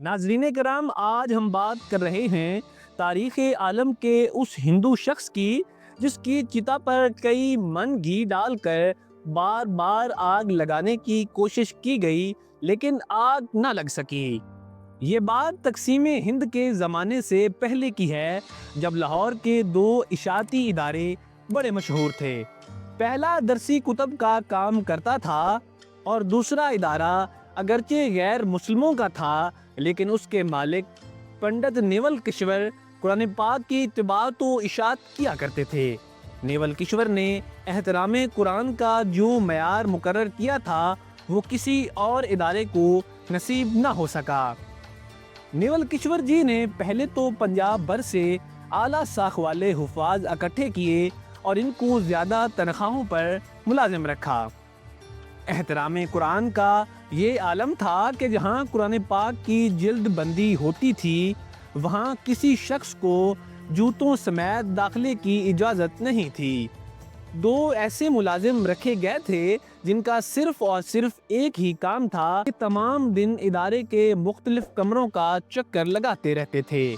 ناظرین کرام، آج ہم بات کر رہے ہیں تاریخ عالم کے اس ہندو شخص کی جس کی چتا پر کئی من گھی ڈال کر بار بار آگ لگانے کی کوشش کی گئی لیکن آگ نہ لگ سکی۔ یہ بات تقسیم ہند کے زمانے سے پہلے کی ہے، جب لاہور کے دو اشاعتی ادارے بڑے مشہور تھے۔ پہلا درسی کتب کا کام کرتا تھا اور دوسرا ادارہ اگرچہ غیر مسلموں کا تھا لیکن اس کے مالک پنڈت نیول کشور قرآن پاک کی طباعت و اشاعت کیا کرتے تھے۔ نیول کشور نے احترام قرآن کا جو معیار مقرر کیا تھا وہ کسی اور ادارے کو نصیب نہ ہو سکا۔ نیول کشور جی نے پہلے تو پنجاب بھر سے اعلیٰ ساکھ والے حفاظ اکٹھے کیے اور ان کو زیادہ تنخواہوں پر ملازم رکھا۔ احترام قرآن کا یہ عالم تھا کہ جہاں قرآن پاک کی جلد بندی ہوتی تھی وہاں کسی شخص کو جوتوں سمیت داخلے کی اجازت نہیں تھی۔ دو ایسے ملازم رکھے گئے تھے جن کا صرف اور صرف ایک ہی کام تھا کہ تمام دن ادارے کے مختلف کمروں کا چکر لگاتے رہتے تھے۔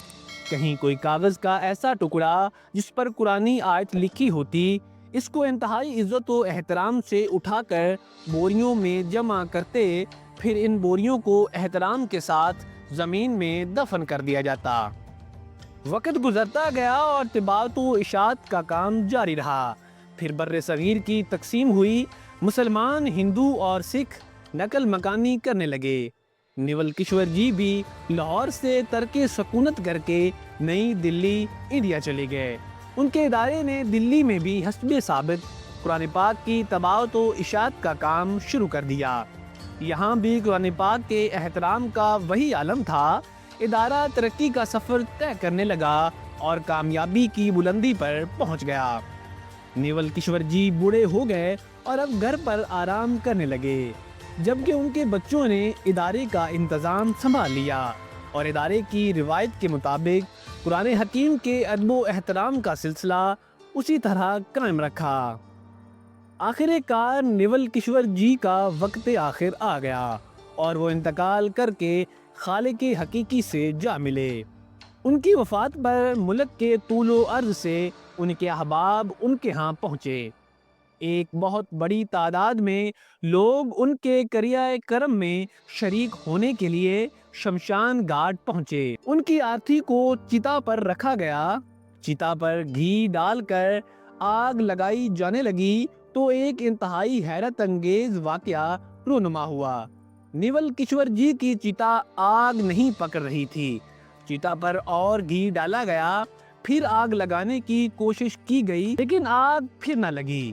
کہیں کوئی کاغذ کا ایسا ٹکڑا جس پر قرآنی آیت لکھی ہوتی، اس کو انتہائی عزت و احترام سے اٹھا کر بوریوں میں جمع کرتے، پھر ان بوریوں کو احترام کے ساتھ زمین میں دفن کر دیا جاتا۔ وقت گزرتا گیا اور طباعت و اشاعت کا کام جاری رہا۔ پھر بر صغیر کی تقسیم ہوئی، مسلمان، ہندو اور سکھ نقل مکانی کرنے لگے۔ نیول کشور جی بھی لاہور سے ترک سکونت کر کے نئی دلی انڈیا چلے گئے۔ ان کے ادارے نے دلی میں بھی حسب ثابت قرآن پاک کی طباعت و اشاعت کا کام شروع کر دیا۔ یہاں بھی قرآن پاک کے احترام کا وہی عالم تھا۔ ادارہ ترقی کا سفر طے کرنے لگا اور کامیابی کی بلندی پر پہنچ گیا۔ نیول کشور جی بوڑھے ہو گئے اور اب گھر پر آرام کرنے لگے، جبکہ ان کے بچوں نے ادارے کا انتظام سنبھال لیا اور ادارے کی روایت کے مطابق قرآن حکیم کے ادب و احترام کا سلسلہ اسی طرح قائم رکھا۔ آخر کار نیول کشور جی کا وقت آخر آ گیا اور وہ انتقال کر کے خالق حقیقی سے جا ملے۔ ان کی وفات پر ملک کے طول و عرض سے ان کے احباب ان کے ہاں پہنچے۔ ایک بہت بڑی تعداد میں لوگ ان کے قریۂ کرم میں شریک ہونے کے لیے شمشان گھاٹ پہنچے۔ ان کی آرتی کو چتا پر رکھا گیا۔ چتا پر گھی ڈال کر آگ لگائی جانے لگی تو ایک انتہائی حیرت انگیز واقعہ رونما ہوا۔ نیول کشور جی کی چتا آگ نہیں پکڑ رہی تھی۔ چتا پر اور گھی ڈالا گیا، پھر آگ لگانے کی کوشش کی گئی لیکن آگ پھر نہ لگی۔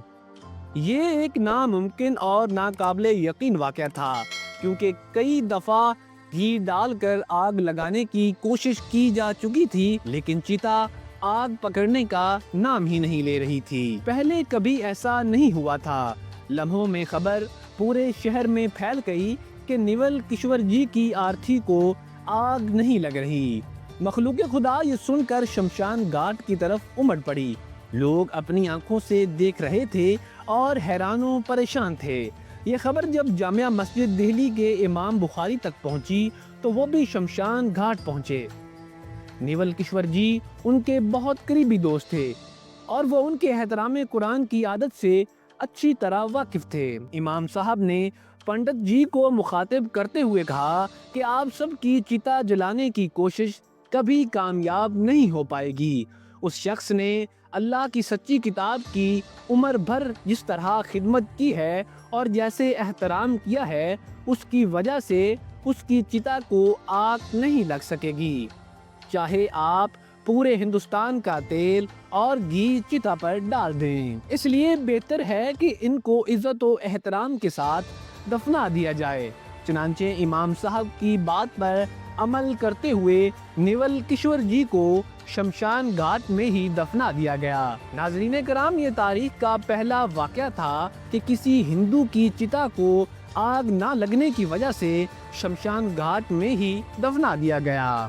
یہ ایک ناممکن اور ناقابل یقین واقعہ تھا، کیونکہ کئی دفعہ گھی ڈال کر آگ لگانے کی کوشش کی جا چکی تھی لیکن چتا آگ پکڑنے کا نام ہی نہیں لے رہی تھی۔ پہلے کبھی ایسا نہیں ہوا تھا۔ لمحوں میں خبر پورے شہر میں پھیل گئی کہ نیول کشور جی کی آرتی کو آگ نہیں لگ رہی۔ مخلوق خدا یہ سن کر شمشان گھاٹ کی طرف امڑ پڑی۔ لوگ اپنی آنکھوں سے دیکھ رہے تھے اور حیران و پریشان تھے۔ یہ خبر جب جامع مسجد دہلی کے امام بخاری تک پہنچی تو وہ بھی شمشان گھاٹ پہنچے۔ نیول کشور جی ان کے بہت قریبی دوست تھے اور وہ ان کے احترام قرآن کی عادت سے اچھی طرح واقف تھے۔ امام صاحب نے پنڈت جی کو مخاطب کرتے ہوئے کہا کہ آپ سب کی چتا جلانے کی کوشش کبھی کامیاب نہیں ہو پائے گی۔ اس شخص نے اللہ کی سچی کتاب کی عمر بھر جس طرح خدمت کی ہے اور جیسے احترام کیا ہے، اس کی وجہ سے اس کی چتا کو آگ نہیں لگ سکے گی، چاہے آپ پورے ہندوستان کا تیل اور گھی چتا پر ڈال دیں۔ اس لیے بہتر ہے کہ ان کو عزت و احترام کے ساتھ دفنا دیا جائے۔ چنانچہ امام صاحب کی بات پر عمل کرتے ہوئے نیول کشور جی کو شمشان گھاٹ میں ہی دفنا دیا گیا۔ ناظرین کرام، یہ تاریخ کا پہلا واقعہ تھا کہ کسی ہندو کی چتا کو آگ نہ لگنے کی وجہ سے شمشان گھاٹ میں ہی دفنا دیا گیا۔